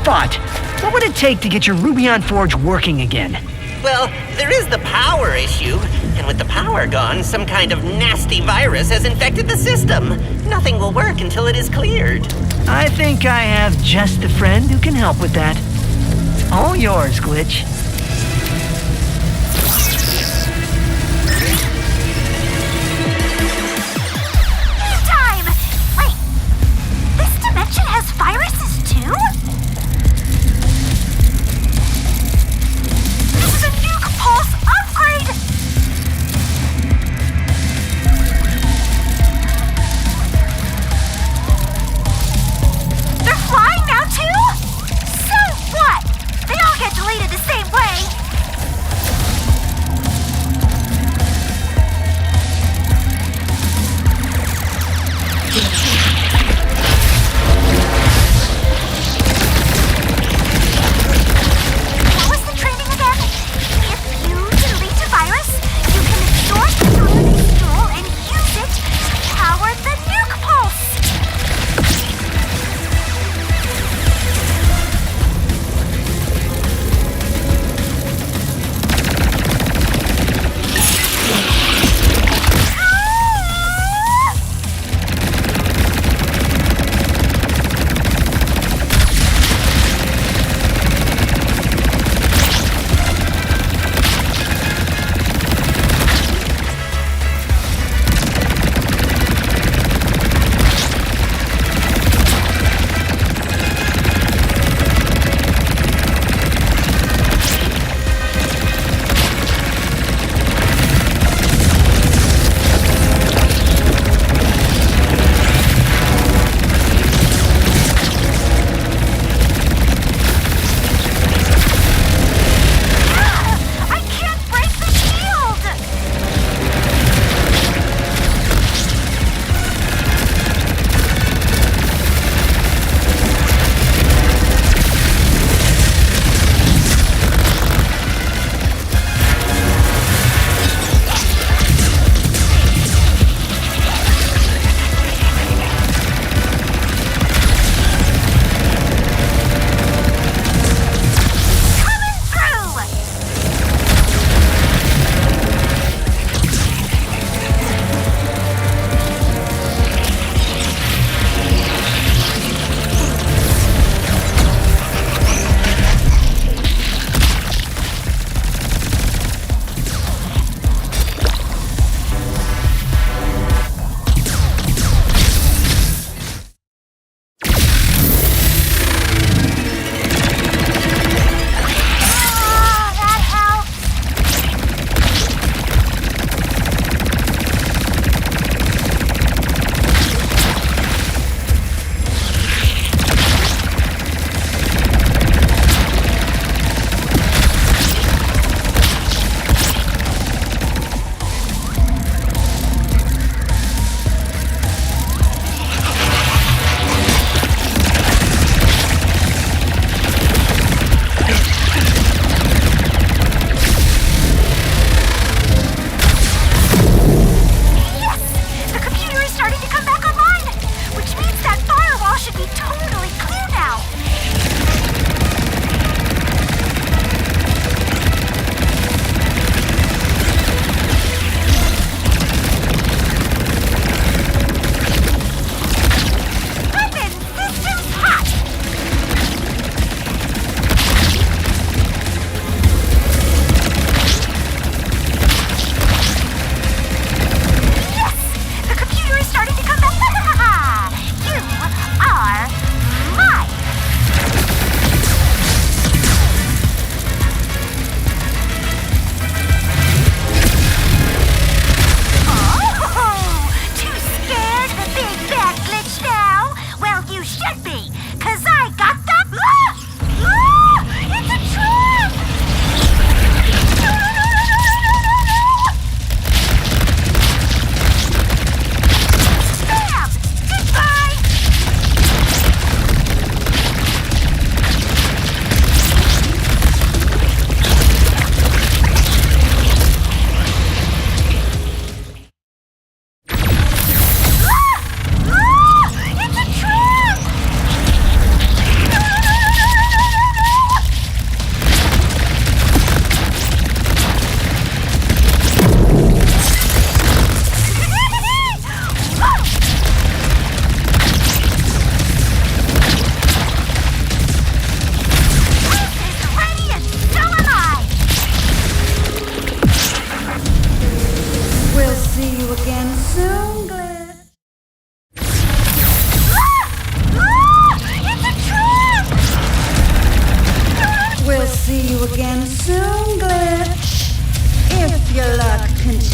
thought. What would it take to get your Rubion Forge working again? Well, there is the power issue, and with the power gone, some kind of nasty virus has infected the system. Nothing will work until it is cleared. I think I have just the friend who can help with that. All yours, Glitch. Time! Wait, this dimension has viruses too? This is a nuke pulse upgrade! They're flying now too? So what? They all get deleted the same way!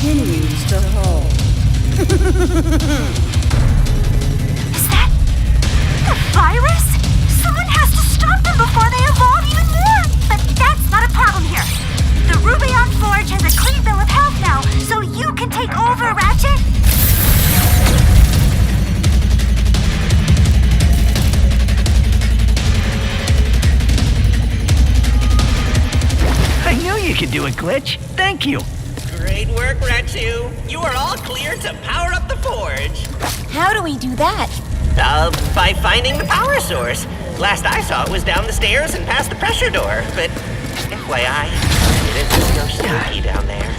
continues to hold. Is that the virus? Someone has to stop them before they evolve even more. But that's not a problem here. The Rubion Forge has a clean bill of health now, so you can take over, Ratchet. I knew you could do it, Glitch. Thank you. Great work, Ratchet. You are all clear to power up the forge. How do we do that? By finding the power source. Last I saw it was down the stairs and past the pressure door, but FYI, it isn't so spooky down there.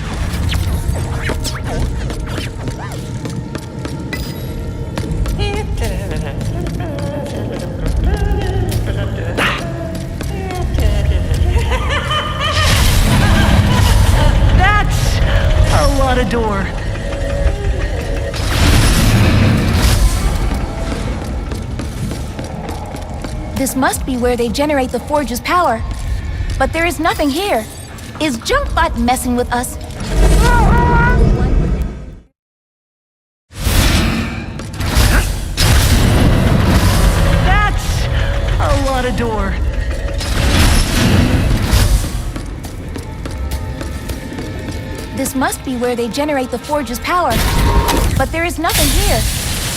That's a lot of door. This must be where they generate the forge's power. But there is nothing here. Is Junkbot messing with us? That's a lot of door. This must be where they generate the forge's power. But there is nothing here.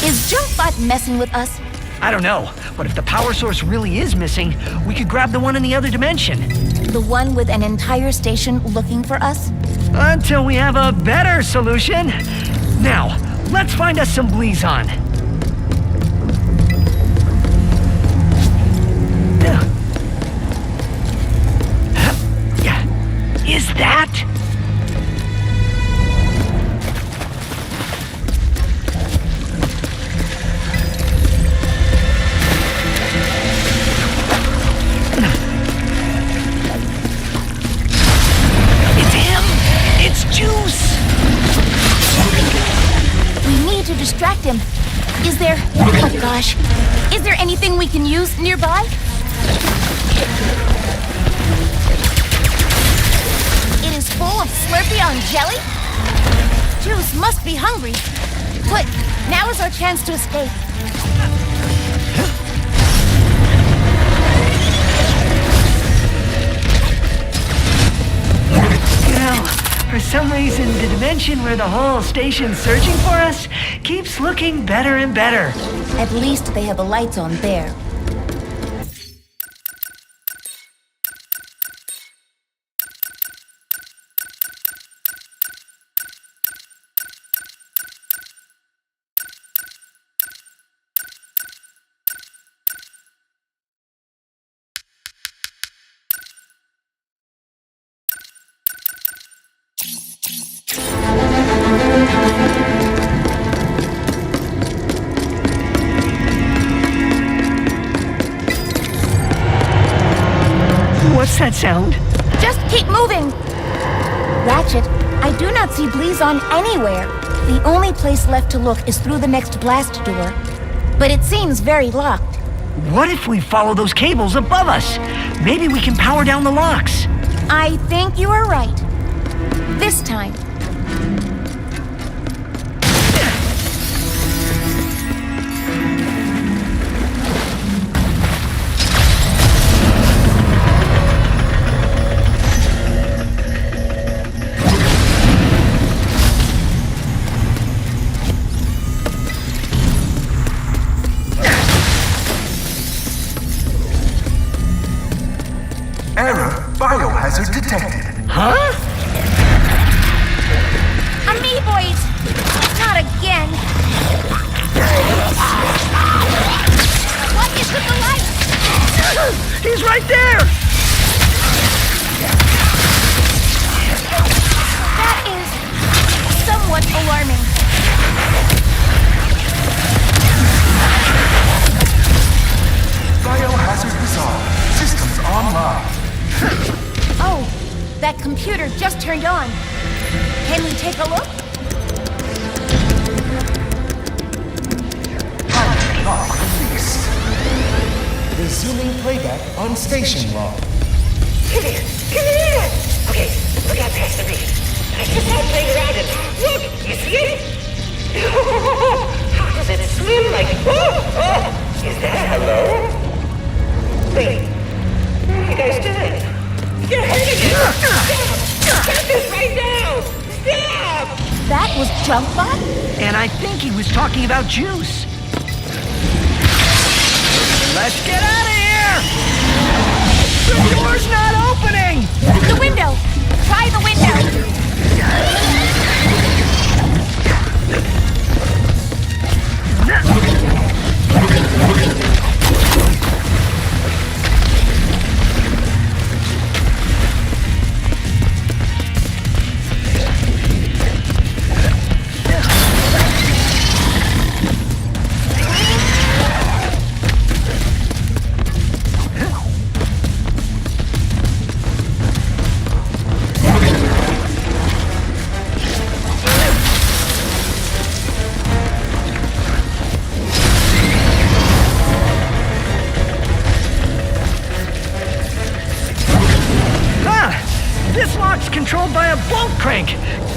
Is Junkbot messing with us? I don't know, but if the power source really is missing, we could grab the one in the other dimension. The one with an entire station looking for us? Until we have a better solution. Now, let's find us some Blizon. Is that? It's him! It's Juice! We need to distract him. Is there... Oh gosh. Is there anything we can use nearby? It is full of Slurpee on jelly? Juice must be hungry. Quick, now is our chance to escape. For some reason, the dimension where the whole station's searching for us keeps looking better and better. At least they have the lights on there. What's that sound? Just keep moving! Ratchet, I do not see Blizon anywhere. The only place left to look is through the next blast door. But it seems very locked. What if we follow those cables above us? Maybe we can power down the locks. I think you are right. This time. Error. Biohazard detected. Huh? Amoeboids! Not again! What is with the light? He's right there! That is somewhat alarming. Biohazard resolved. Systems online. Oh, that computer just turned on. Can we take a look? Pilot lock released. Resuming playback on station log. Come here! Come here! Okay, look out past the reef. I just had played around and drunk bot? And I think he was talking about juice. Let's get out of here! The door's not opening! The window! Try the window! This lock's controlled by a bolt crank.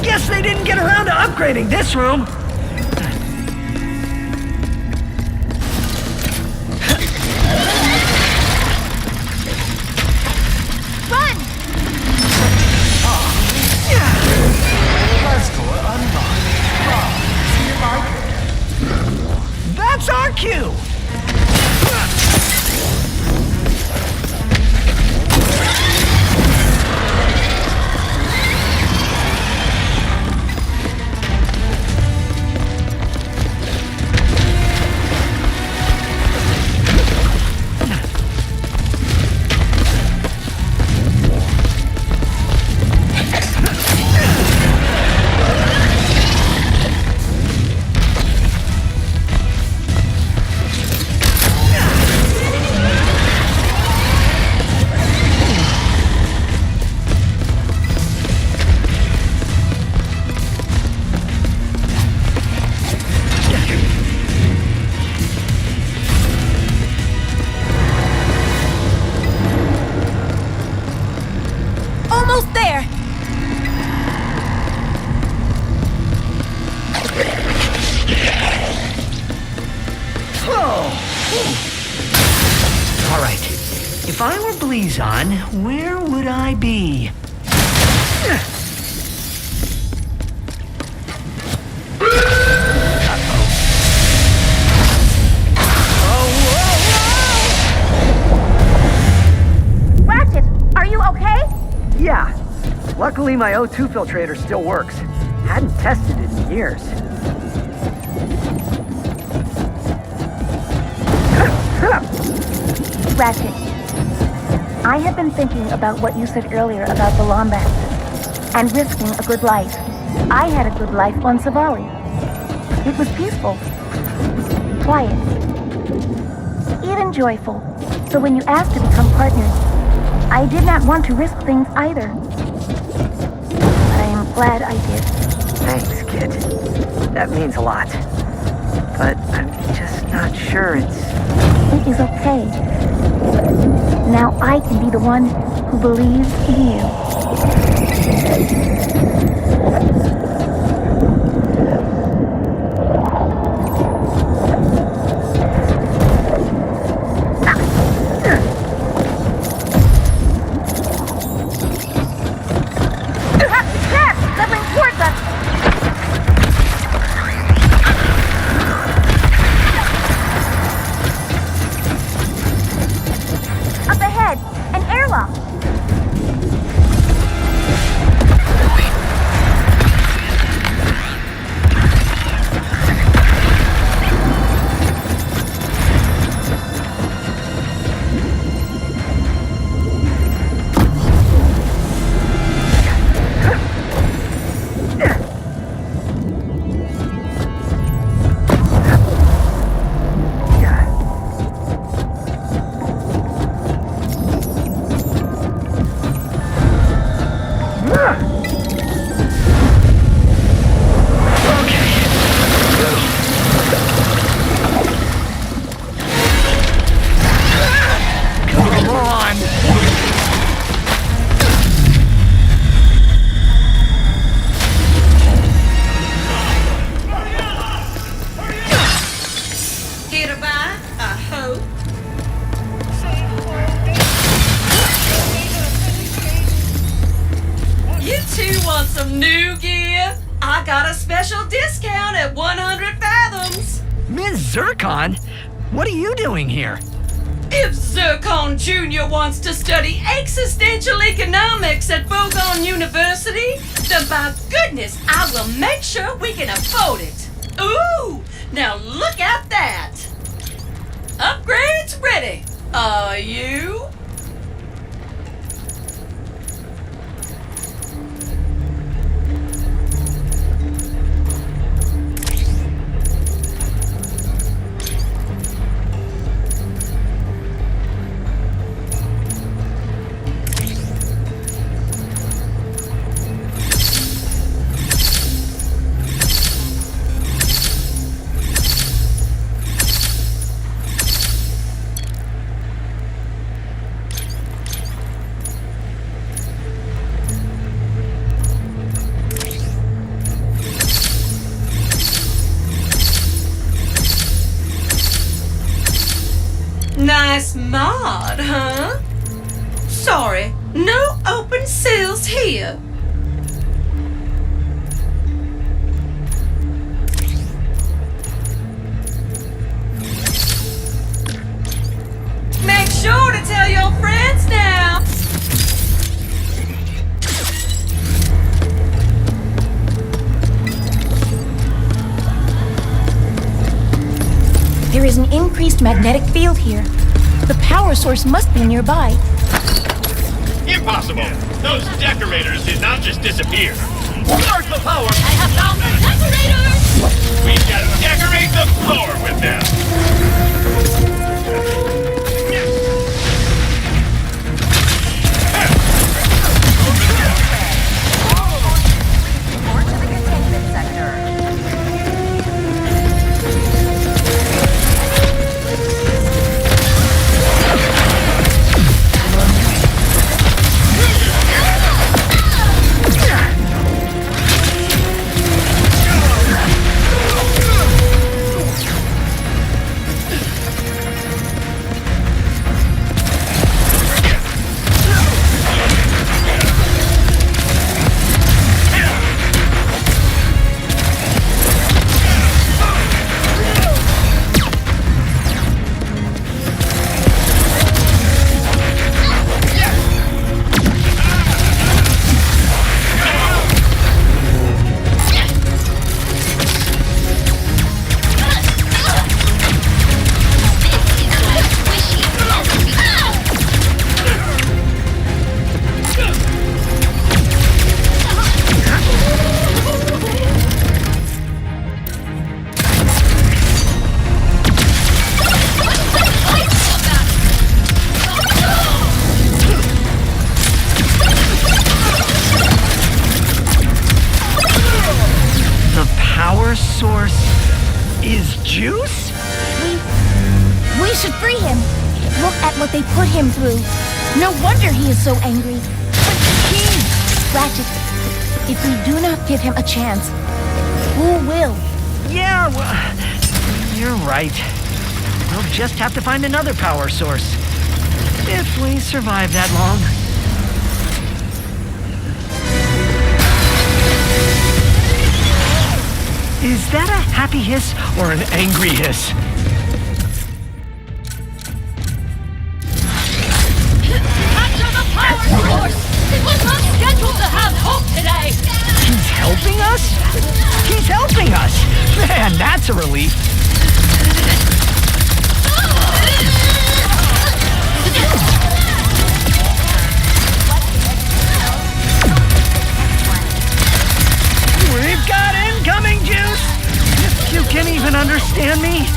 Guess they didn't get around to upgrading this room. Run! Last door unlocked. See if I can. That's our cue. Almost there! All right. If I were Blizon, where would I be? Ratchet, are you okay? Yeah. Luckily, my O2 filtrator still works. Hadn't tested it in years. Ratchet, I have been thinking about what you said earlier about the Lombats and risking a good life. I had a good life on Savali. It was peaceful, quiet, even joyful. So when you asked to become partners, I did not want to risk things either. But I am glad I did. Thanks, kid. That means a lot. But I'm just not sure it's... It is okay. Now I can be the one who believes in you. I got a special discount at 100 fathoms. Ms. Zircon? What are you doing here? If Zircon Jr. wants to study existential economics at Bogon University, then by goodness, I will make sure we can afford it. Ooh, now look at that. Upgrades ready. Are you? Nice mod, huh? Sorry, no open sales here. Make sure to tell your friends now. There is an increased magnetic field here. The power source must be nearby. Impossible! Those decorators did not just disappear. Start the power! I have found the decorators! We shall decorate the floor with them! Report to the containment sector. We should free him. Look at what they put him through. No wonder he is so angry. But Ratchet, if we do not give him a chance, who will? Yeah, well, you're right. We'll just have to find another power source. If we survive that long. Is that a happy hiss or an angry hiss? Capture the power source! It was not scheduled to have hope today! He's helping us? He's helping us! Man, that's a relief. We've got incoming juice! If you can even understand me.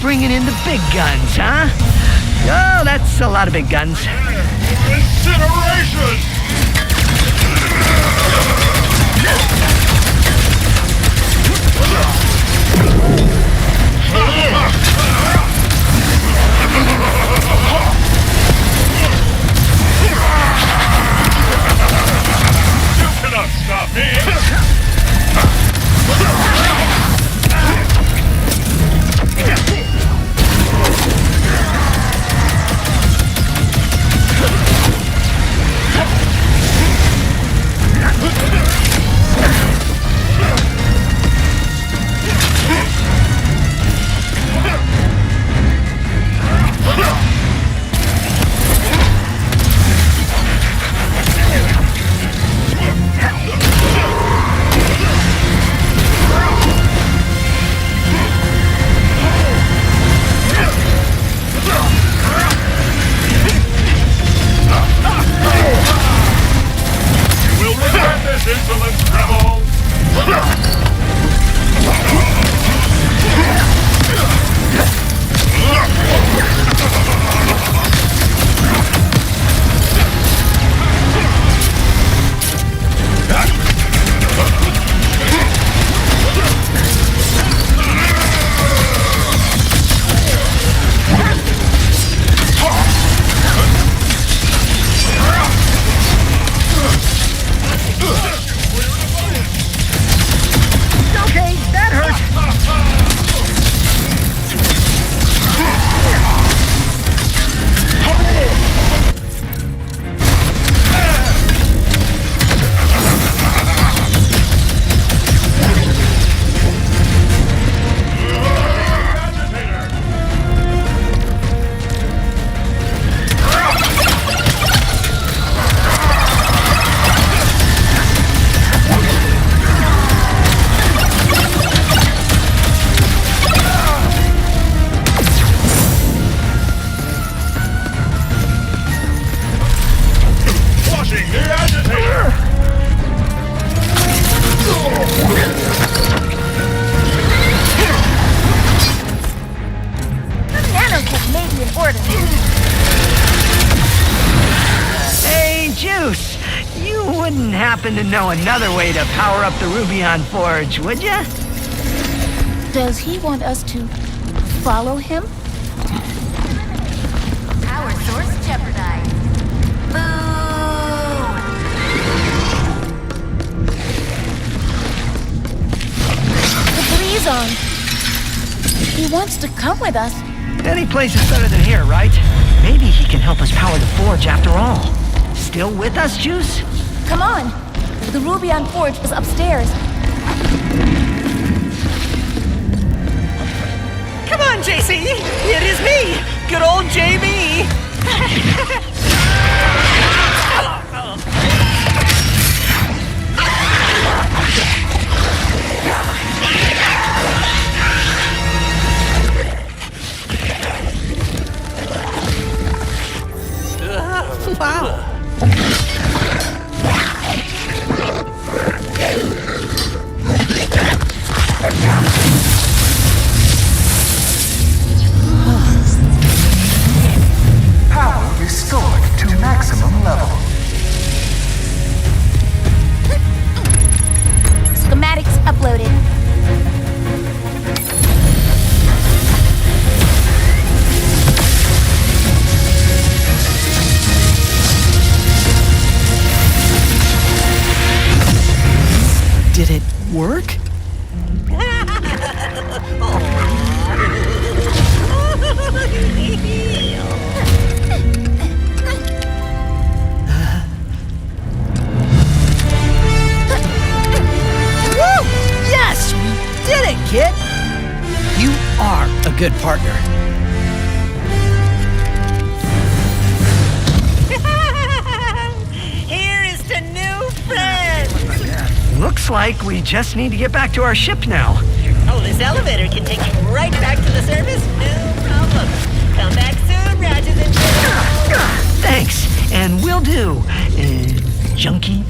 Bringing in the big guns, huh? Oh, that's a lot of big guns. Incineration! You cannot stop me! You will regret this insolence, rebel! Okay, that hurt. Flushing the agitator! The nanotech may be in order. Hey, Juice, you wouldn't happen to know another way to power up the Rubion Forge, would ya? Does he want us to follow him? Power source jeopardized. Boo! The breeze on. He wants to come with us. Any place is better than here, right? Maybe he can help us power the forge after all. Still with us, Juice? Come on. The Rubion Forge is upstairs. Come on, JC! It is me! Good old JB! Wow! Power restored to maximum level. Schematics uploaded. Did it work? Woo! Yes! We did it, kid! You are a good partner. Here is to new friends! Looks like we just need to get back to our ship now. Oh, this elevator can take you right back to the service? No problem. Come back soon, Ratchet and Thanks, and will do, junkie.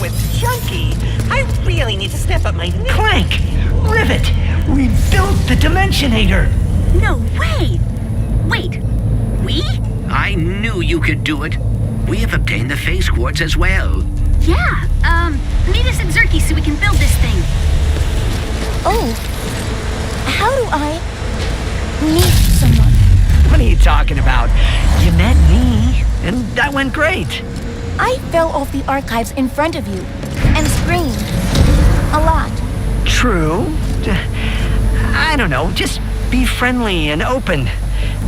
with junky. I really need to step up my... Clank! Rivet! We built the Dimensionator! No way! Wait, we? I knew you could do it. We have obtained the phase quartz as well. Yeah, meet us at Zerky so we can build this thing. Oh, how do I meet someone? What are you talking about? You met me, and that went great. I fell off the archives in front of you and screamed a lot. True. I don't know, just be friendly and open.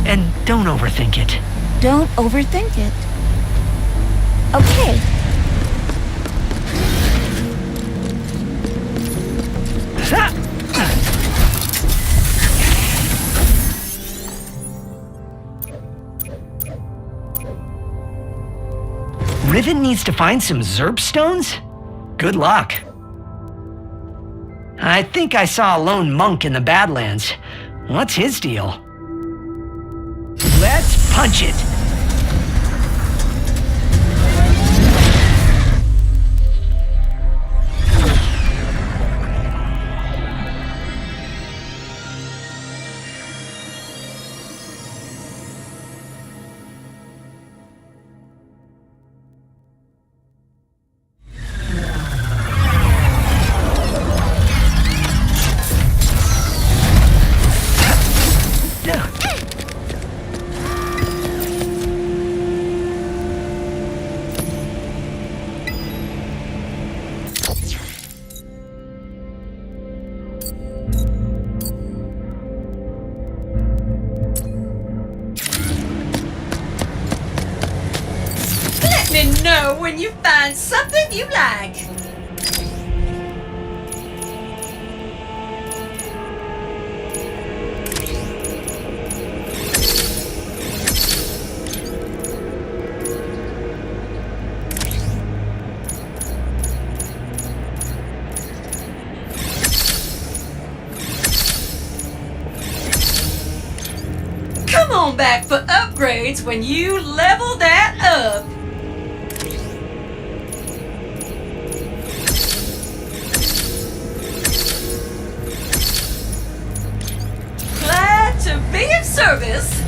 And don't overthink it. Don't overthink it. Okay. Rivet needs to find some Zerp stones? Good luck. I think I saw a lone monk in the Badlands. What's his deal? Let's punch it! Let me know when you find something you like. Come on back for upgrades when you level that up. Glad to be of service.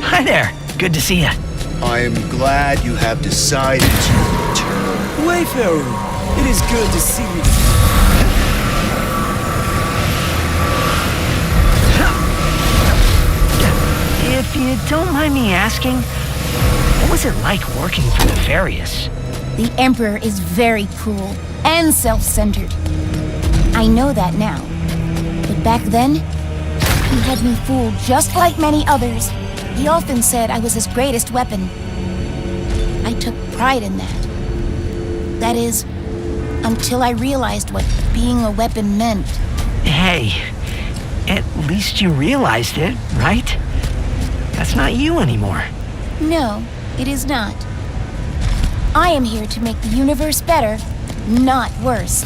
Hi there. Good to see you. I am glad you have decided to return. Wayfarer, it is good to see you. If you don't mind me asking, what was it like working for Nefarious? The Emperor is very cruel and self-centered. I know that now. But back then, he had me fooled just like many others. He often said I was his greatest weapon. I took pride in that. That is, until I realized what being a weapon meant. Hey, at least you realized it, right? That's not you anymore. No, it is not. I am here to make the universe better, not worse.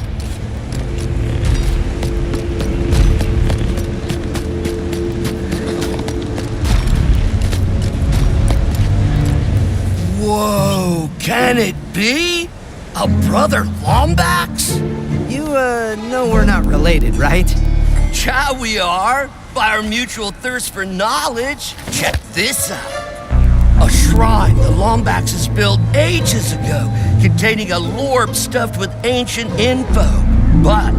Whoa, can it be? A brother Lombax? You, know we're not related, right? Cha we are, by our mutual thirst for knowledge. Check this out. A shrine the Lombaxes built ages ago, containing a lorb stuffed with ancient info. But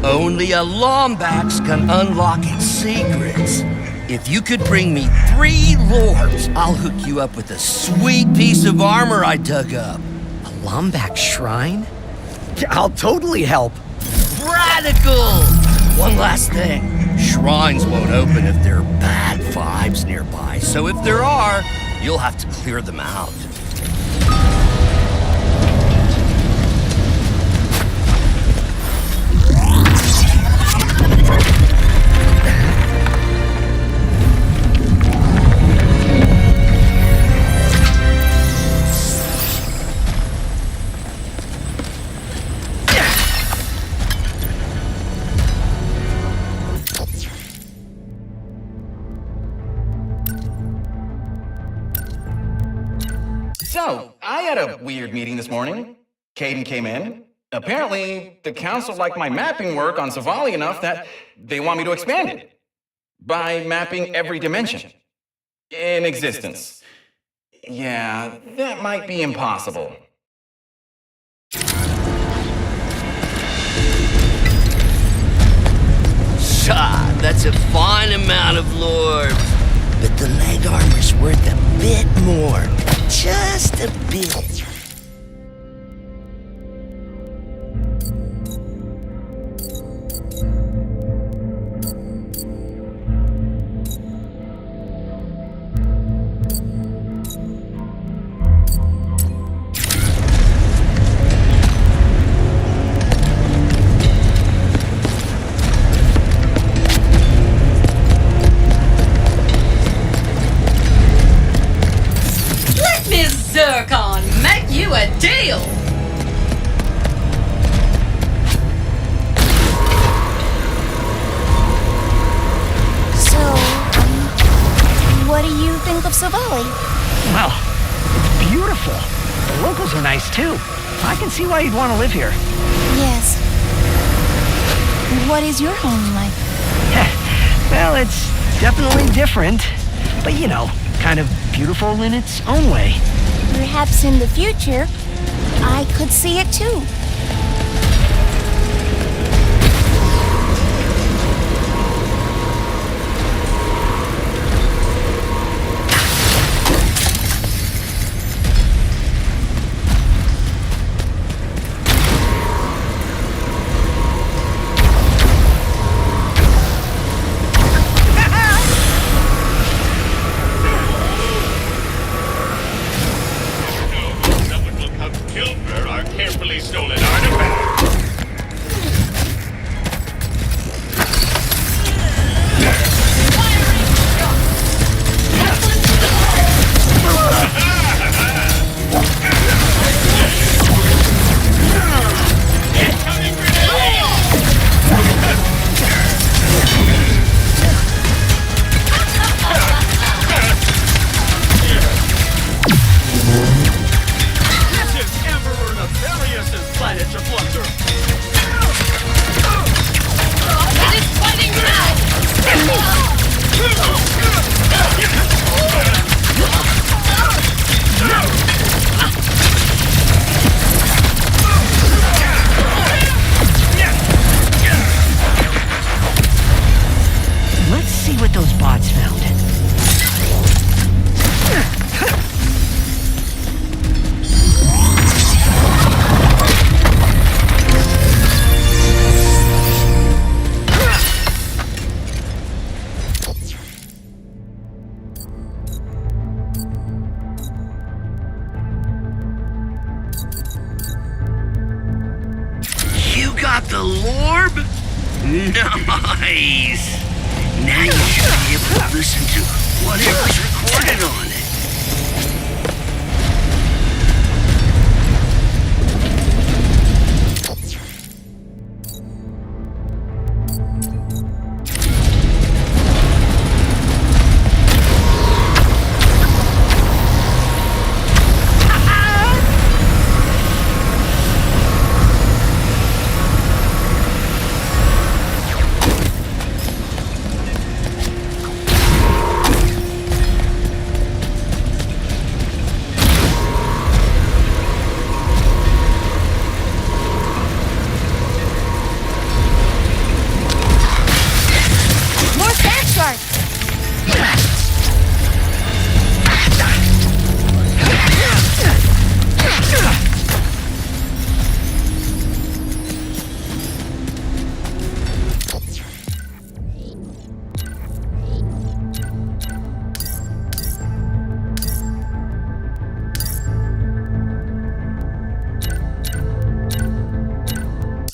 only a Lombax can unlock its secrets. If you could bring me 3 lorbs, I'll hook you up with a sweet piece of armor I dug up. A Lombax shrine? I'll totally help. Radical! One last thing. Shrines won't open if there are bad vibes nearby, so if there are, you'll have to clear them out. a weird meeting this morning. Caden came in. Apparently, the council liked my mapping work on Savali enough that they want me to expand it. By mapping every dimension in existence. Yeah, that might be impossible. That's a fine amount of lore. But the leg armor's worth a bit more. Just a bit. Zircon, make you a deal! So, what do you think of Savali? Well, it's beautiful. The locals are nice too. I can see why you'd want to live here. Yes. What is your home like? Well, it's definitely different. But you know, kind of beautiful in its own way. Perhaps in the future, I could see it too. got the lorb? Nice! Now you should be able to listen to whatever's recorded on it.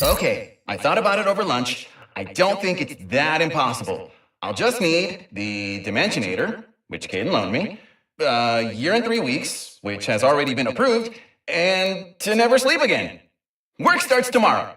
Okay, I thought about it over lunch. I don't think it's that impossible. I'll just need the Dimensionator, which Caden loaned me, a year and 3 weeks, which has already been approved, and to never sleep again. Work starts tomorrow.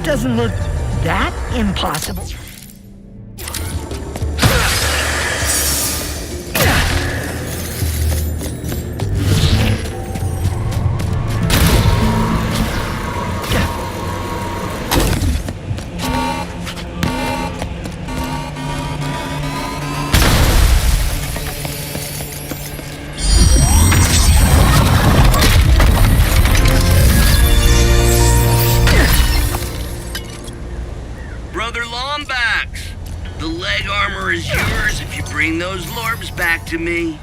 doesn't look that impossible. Brother Lombax, the leg armor is yours if you bring those lorbs back to me.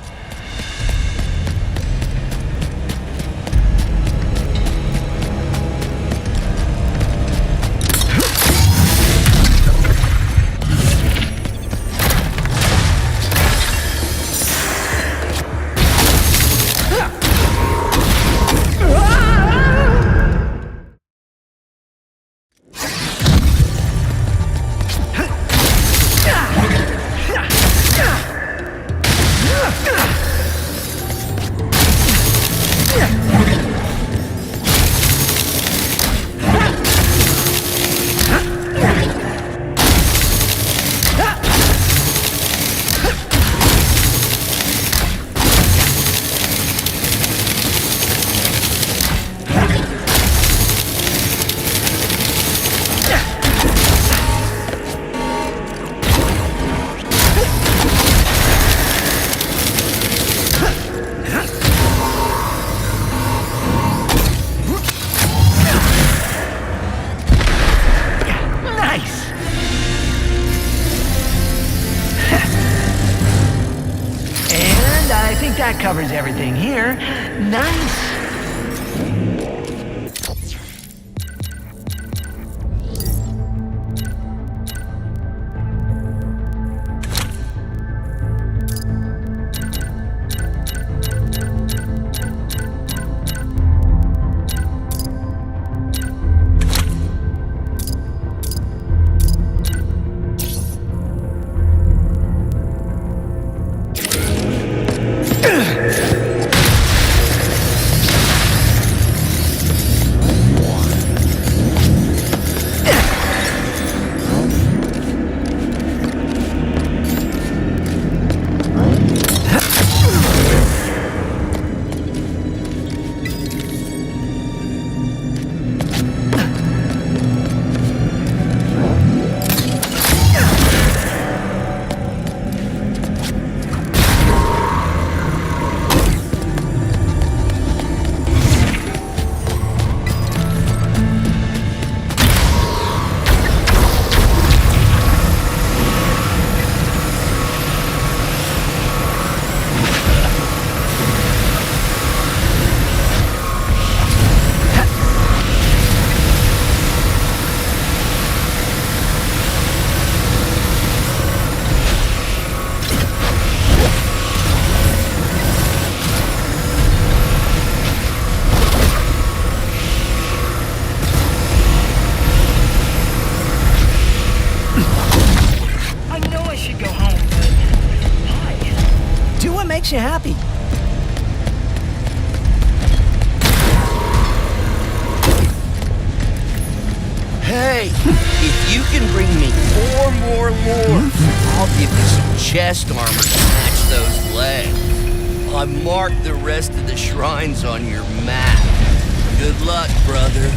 That covers everything here. Nice. Makes you happy. Hey, if you can bring me 4 more lords, I'll give you some chest armor to match those legs. I marked the rest of the shrines on your map. Good luck, brother.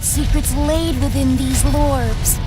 what secrets laid within these lorbs.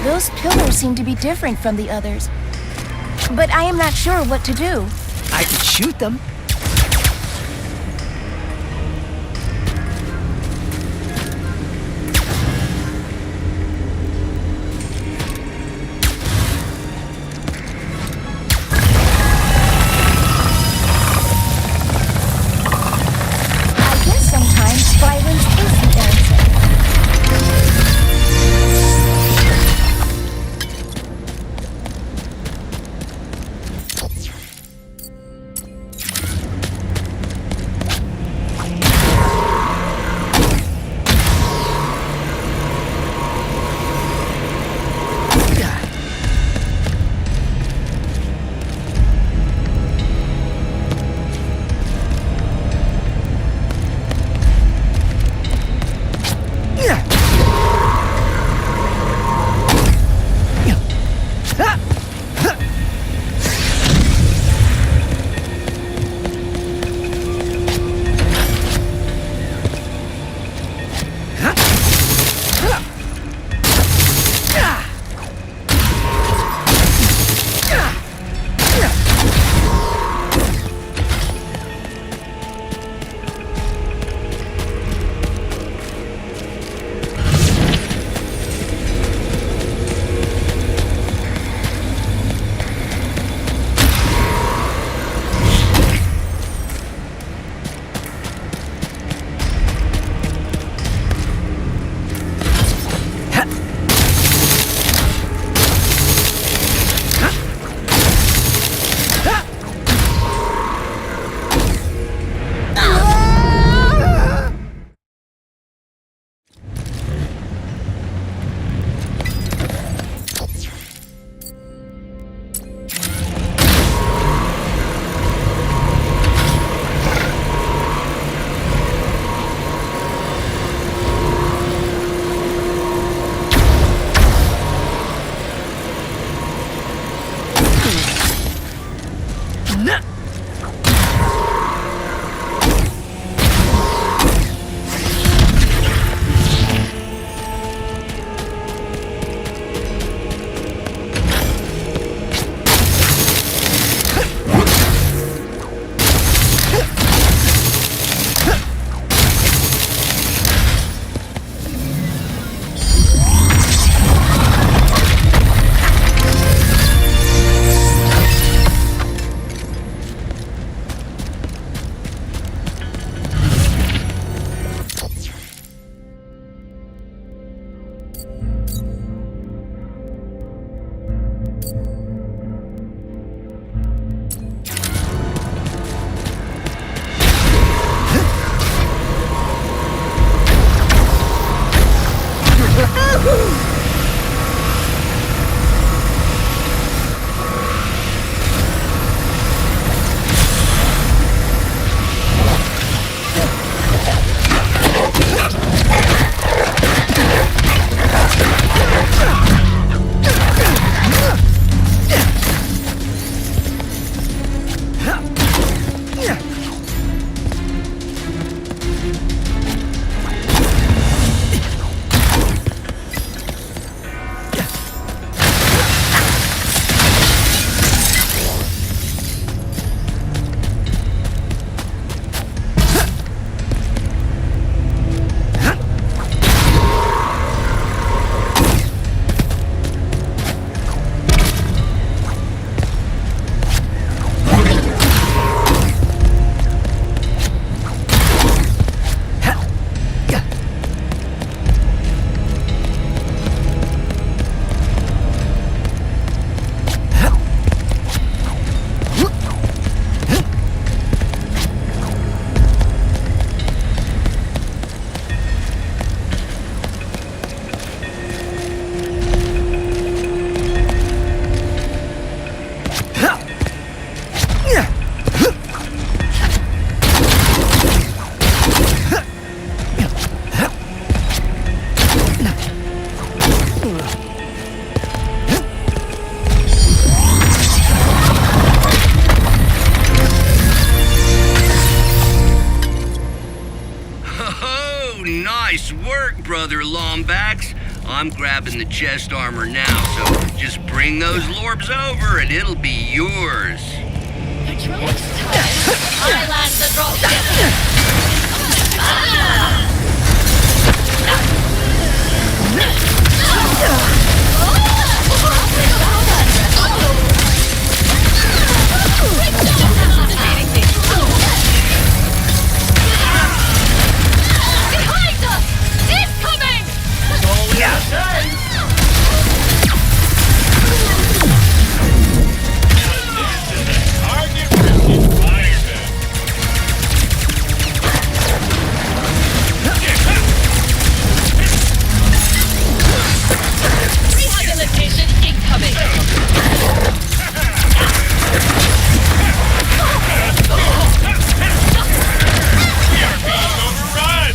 Those pillars seem to be different from the others. But I am not sure what to do. I could shoot them. I guess sometimes violence is the answer. Nice work, Brother Lombax. I'm grabbing the chest armor now, so just bring those lorbs over and it'll be yours. Behind us! Incoming! Rehabilitation incoming. We are being overrun!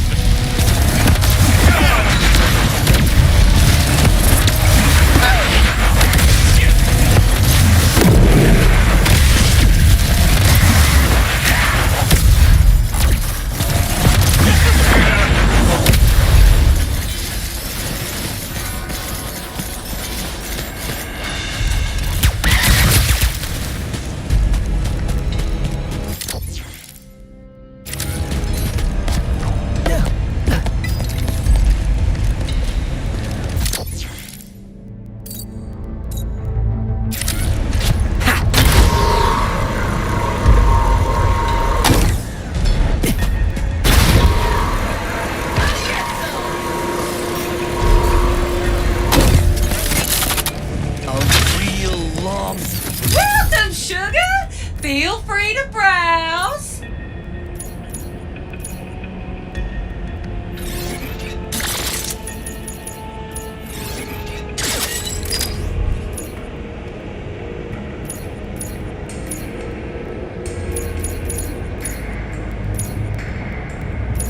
Welcome, sugar. Feel free to browse.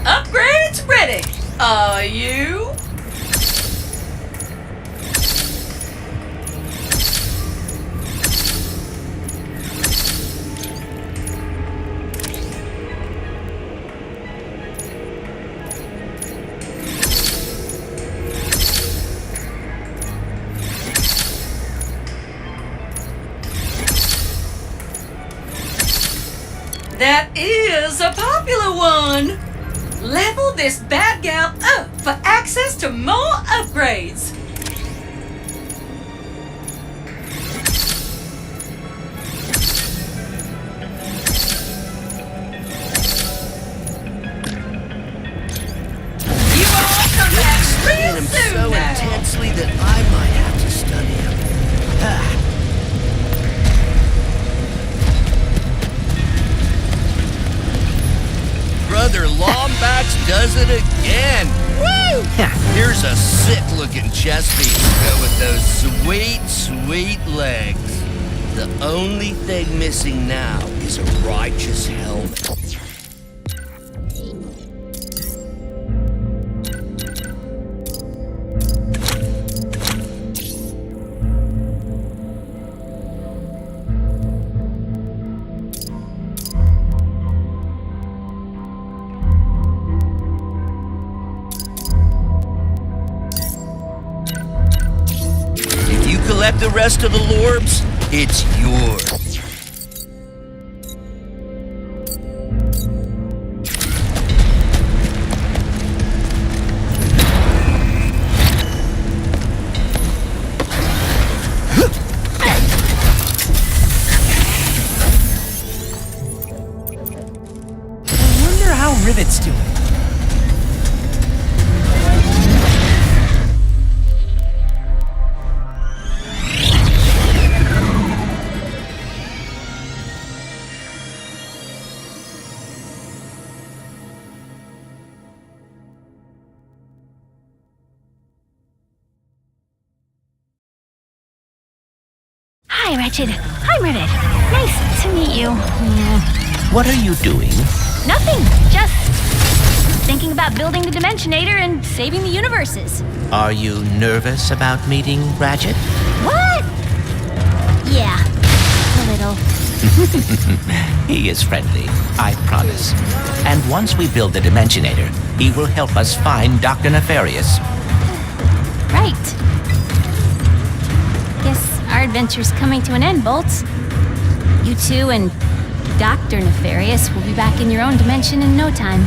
Upgrades ready. Are you? That is a popular one. Level this bad gal up for access to more upgrades. You all come back real him soon so now. intensely that I might have to study him. Ah. Brother Lombax does it again. Woo! Here's a sick-looking chest piece to go with those sweet, sweet legs. The only thing missing now is a righteous helmet. Collect the rest of the lorbs, it's yours. I wonder how Rivet's doing. Hi, Ratchet. Hi, Rivet. Nice to meet you. What are you doing? Nothing. Just thinking about building the Dimensionator and saving the universes. Are you nervous about meeting Ratchet? What? Yeah, a little. He is friendly, I promise. And once we build the Dimensionator, he will help us find Dr. Nefarious. Right. Guess our adventure's coming to an end, Bolts. You two and Dr. Nefarious will be back in your own dimension in no time.